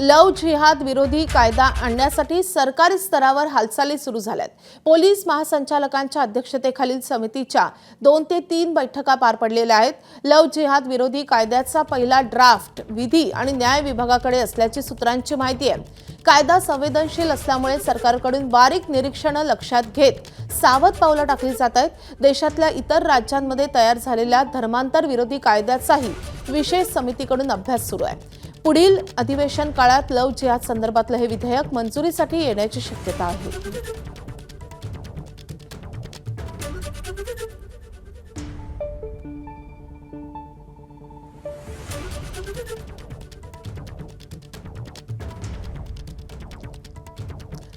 लव जिहाद विरोधी कायदा आणण्यासाठी सरकारी स्तरावर हालचाली सुरू झाल्यात। पोलीस महासंचालकांच्या अध्यक्षतेखालील समितीच्या 2 ते 3 बैठका पार पडलेल्या आहेत। लव जिहाद विरोधी कायद्याचा पहिला ड्राफ्ट विधी आणि न्याय विभागाकडे असल्याची सूत्रांची माहिती आहे। कायदा संवेदनशील असल्यामुळे सरकारकडून बारीक निरीक्षणे लक्षात घेत सावध पावलं टाकली जात आहेत। देशातल्या इतर राज्यांमध्ये तयार झालेल्या धर्मांतर विरोधी कायद्याचाही विशेष समितीकडून अभ्यास सुरू आहे। पुढील अधिवेशन काळात लव जिहाद संदर्भातलं हे विधेयक मंजुरीसाठी येण्याची शक्यता आहे।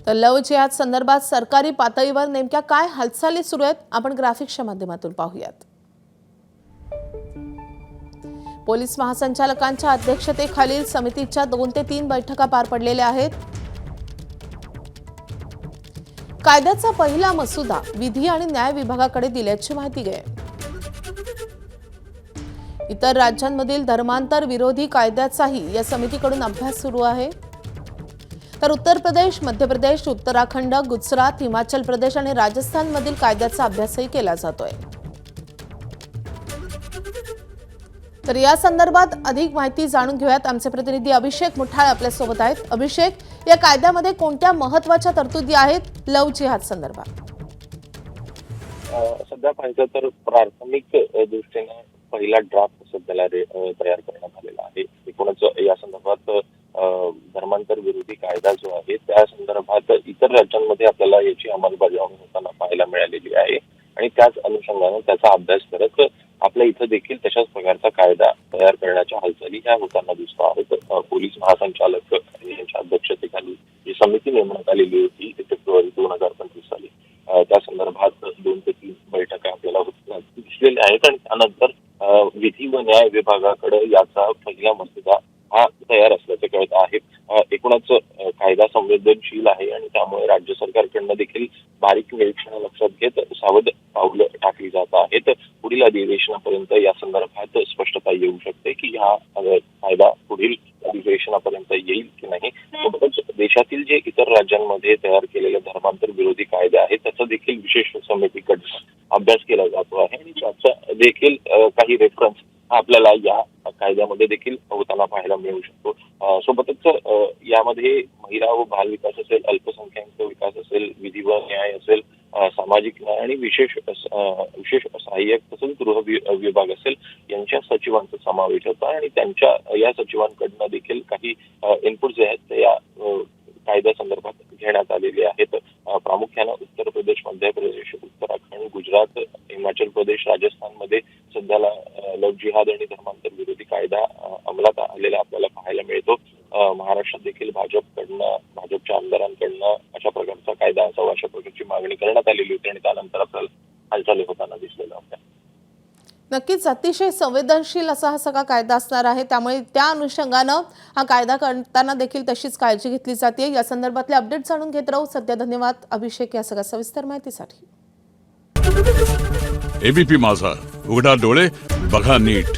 तर लव जिहाद संदर्भात सरकारी पातळीवर नेमक्या काय हालचाली सुरू आहेत आपण ग्राफिक्सच्या माध्यमातून पाहूयात। पोलीस महासंचालकांच्या अध्यक्षतेखालील समितीच्या 2 ते 3 बैठका पार पडलेल्या आहेत। कायद्याचा पहिला मसुदा विधी आणि न्याय विभागाकडे दिल्याची माहिती आहे। इतर राज्यांमधील धर्मांतर विरोधी कायद्याचाही या समितीकडून अभ्यास सुरू आहे। तर उत्तर प्रदेश, मध्य प्रदेश, उत्तराखंड, गुजरात, हिमाचल प्रदेश आणि राजस्थानमधील कायद्याचा अभ्यासही केला जातोय। तर या संदर्भात अधिक माहिती जाणून घेऊयात। आमचे प्रतिनिधी अभिषेक मुठाळ आपल्या सोबत आहेत। अभिषेक, या कायद्यामध्ये कोणत्या महत्त्वाच्या तरतुदी आहेत लव जिहाद संदर्भात? सध्या पाहिलं तर प्राथमिक दृष्टीने पहिला ड्राफ्ट सध्याला तयार करण्यात आलेला आहे। एकूणच या संदर्भात धर्मांतर विरोधी कायदा जो आहे त्या संदर्भात इतर राज्यांमध्ये आपल्याला याची अंमलबजावणी होताना पाहायला मिळालेली आहे आणि त्याच अनुषंगाने त्याचा अभ्यास करत आपल्या इथं देखील तशाच प्रकारचा कायदा तयार करण्याच्या हालचाली ह्या होताना दिसत आहेत। पोलीस महासंचालक यांच्या अध्यक्षतेखाली जी समिती नेमण्यात आलेली होती ती फेब्रुवारी 2025 साली त्या संदर्भात 2 ते 3 बैठका आपल्याला दिसलेल्या आहेत आणि त्यानंतर विधी व न्याय विभागाकडे याचा पहिला मसुदा हा तयार असल्याचे कळत आहे। एकूणच कायदा संवेदनशील आहे आणि त्यामुळे राज्य सरकारकडनं देखील बारीक निरीक्षण लक्षात घेत सावध पावलं टाकली जात आहेत। पुढील अधिवेशनापर्यंत या संदर्भात स्पष्टता येऊ शकते की हा कायदा पुढील अधिवेशनापर्यंत येईल की नाही। सोबतच देशातील जे इतर राज्यांमध्ये तयार केलेले धर्मांतर विरोधी कायदे आहेत त्याचा देखील विशेष समितीकडून अभ्यास केला जातो आहे आणि त्याचा देखील काही रेफरन्स आपल्याला या कायद्यामध्ये देखील होताना पाहायला मिळू शकतो। सोबतच यामध्ये महिला व बाल विकास असेल, अल्पसंख्याक विकास असेल, विधी व न्याय असेल, सामाजिक न्याय आणि विशेष सहाय्यक तसंच गृह विभाग असेल यांच्या सचिवांचा समावेश होता आणि त्यांच्या या सचिवांकडनं देखील काही इनपुट जे आहेत ते या कायद्या संदर्भात घेण्यात आलेले आहेत। प्रामुख्याने उत्तर प्रदेश, मध्य प्रदेश, उत्तराखंड, गुजरात, हिमाचल प्रदेश, राजस्थानमध्ये सध्याला लव जिहाद आणि धर्मांतर विरोधी कायदा अंमलात आलेला आपल्याला पाहायला मिळतो। महाराष्ट्रात देखील भाजपच्या आमदारांकडनं अशा प्रकारचा कायदा असावा अशा प्रकारची मागणी करण्यात आलेली होती आणि त्यानंतर आपल्याला हालचाली होताना दिसलेल्या होत्या। नक्कीच अतिशय संवेदनशील असा हा सगळा कायदा असणार आहे, त्यामुळे त्या अनुषंगानं हा कायदा करताना देखील तशीच काळजी घेतली जाते। या संदर्भातले अपडेट जाणून घेत राहू। सध्या धन्यवाद अभिषेक या सगळ्या सविस्तर माहितीसाठी। एबीपी माझा, उघडा डोळे बघा नीट।